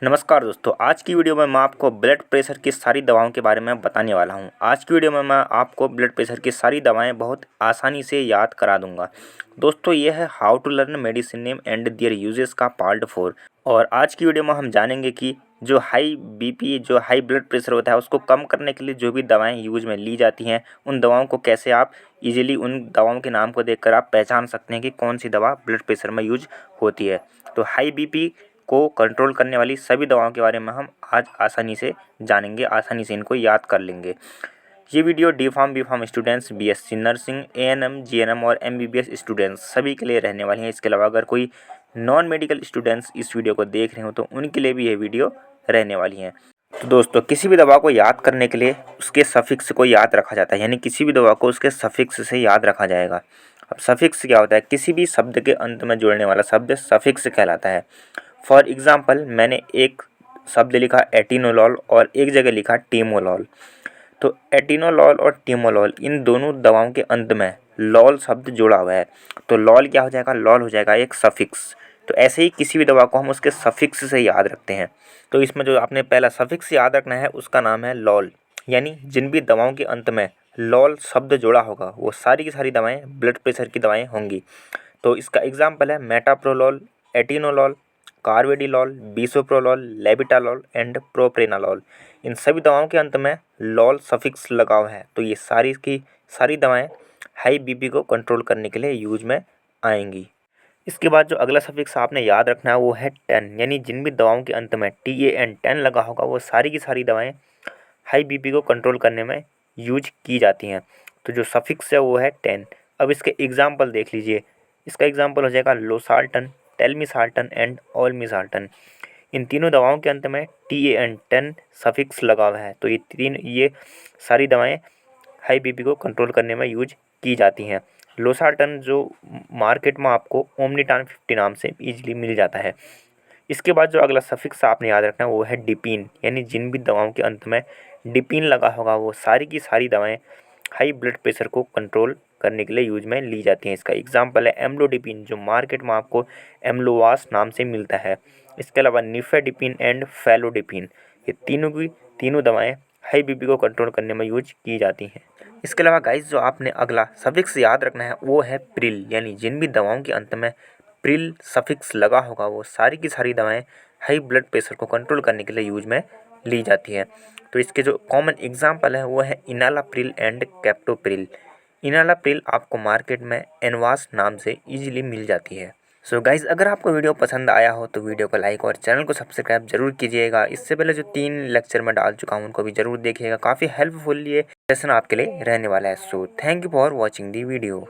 नमस्कार दोस्तों, आज की वीडियो में मैं आपको ब्लड प्रेशर की सारी दवाओं के बारे में बताने वाला हूं। आज की वीडियो में मैं आपको ब्लड प्रेशर की सारी दवाएं बहुत आसानी से याद करा दूंगा। दोस्तों, यह है how to learn medicine name and their uses का पार्ट 4। और आज की वीडियो में हम जानेंगे कि जो हाई बीपी जो हाई ब्लड प्रेशर होता है उसको कम करने के लिए जो भी दवाएँ यूज में ली जाती हैं, उन दवाओं को कैसे आप ईजिली उन दवाओं के नाम को देखकर आप पहचान सकते हैं कि कौन सी दवा ब्लड प्रेशर में यूज होती है। तो हाई बीपी को कंट्रोल करने वाली सभी दवाओं के बारे में हम आज आसानी से जानेंगे, आसानी से इनको याद कर लेंगे। ये video D pharm, B pharm students, BSc nursing, ANM, GNM और एमबीबीएस स्टूडेंट्स सभी के लिए रहने वाली हैं। इसके अलावा अगर कोई नॉन मेडिकल स्टूडेंट्स इस वीडियो को देख रहे हो तो उनके लिए भी ये वीडियो रहने वाली हैं। तो दोस्तों, किसी भी दवा को याद करने के लिए उसके सफिक्स को याद रखा जाता है, यानी किसी भी दवा को उसके सफिक्स से याद रखा जाएगा। अब सफिक्स क्या होता है? किसी भी शब्द के अंत में जुड़ने वाला शब्द सफिक्स कहलाता है। फॉर एग्ज़ाम्पल, मैंने एक शब्द लिखा एटिनोलॉल और एक जगह लिखा टीमोलॉल। तो एटिनोलॉल और टीमोलॉल इन दोनों दवाओं के अंत में लॉल शब्द जुड़ा हुआ है। तो लॉल क्या हो जाएगा? लॉल हो जाएगा एक सफिक्स। तो ऐसे ही किसी भी दवा को हम उसके सफिक्स से याद रखते हैं। तो इसमें जो आपने पहला सफिक्स याद रखना है उसका नाम है लॉल। यानी जिन भी दवाओं के अंत में लॉल शब्द जुड़ा होगा वो सारी की सारी दवाएं ब्लड प्रेशर की दवाएं होंगी। तो इसका एग्जाम्पल है मेटाप्रोलॉल, एटिनोलॉल, कार्वेडिलॉल, बिसोप्रोलॉल, लेबिटालॉल एंड प्रोप्रेनालॉल। इन सभी दवाओं के अंत में लॉल सफिक्स लगा हुआ है। तो ये सारी की सारी दवाएं हाई बीपी को कंट्रोल करने के लिए यूज में आएंगी। इसके बाद जो अगला सफिक्स आपने याद रखना है वो है 10। यानी जिन भी दवाओं के अंत में TAN 10 लगा होगा वो सारी की सारी दवाएं हाई बीपी को कंट्रोल करने में यूज की जाती हैं। तो जो सफिक्स है वो है 10। अब इसके एग्जाम्पल देख लीजिए। इसका एग्जाम्पल हो जाएगा लोसाल्टन, टेलमिसाल्टन एंड ऑलमिसाल्टन। इन तीनों दवाओं के अंत में TAN 10 सफिक्स लगा हुआ है। तो ये सारी दवाएं हाई बीपी को कंट्रोल करने में यूज की जाती हैं। लोसाल्टन जो मार्केट में आपको ओमनीटान 50 नाम से ईजिली मिल जाता है। इसके बाद जो अगला सफिक्स आपने याद रखना है वो है डिपीन। यानी जिन भी दवाओं के अंत में डिपीन लगा होगा वो सारी की सारी दवाएं हाई ब्लड प्रेशर को कंट्रोल करने के लिए यूज में ली जाती हैं। इसका एग्जाम्पल है एम्लोडिपिन जो मार्केट में आपको एम्लोवास नाम से मिलता है। इसके अलावा निफेडिपिन एंड फेलोडिपिन, ये तीनों दवाएं हाई बीपी को कंट्रोल करने में यूज की जाती हैं। इसके अलावा गाइस जो आपने अगला सफिक्स याद रखना है वो है प्रिल। यानी जिन भी दवाओं के अंत में प्रिल सफिक्स लगा होगा वो सारी की सारी दवाएं हाई ब्लड प्रेशर को कंट्रोल करने के लिए यूज में ली जाती है। तो इसके जो कॉमन एग्जाम्पल है वो है इनालाप्रिल एंड कैप्टोप्रिल। इनालाप्रिल आपको मार्केट में एनवास नाम से ईजिली मिल जाती है। सो गाइज, अगर आपको वीडियो पसंद आया हो तो वीडियो को लाइक और चैनल को सब्सक्राइब जरूर कीजिएगा। इससे पहले जो 3 लेक्चर में डाल चुका हूँ उनको भी जरूर देखिएगा। काफ़ी हेल्पफुल ये सेशन आपके लिए रहने वाला है। So thank you for watching the video.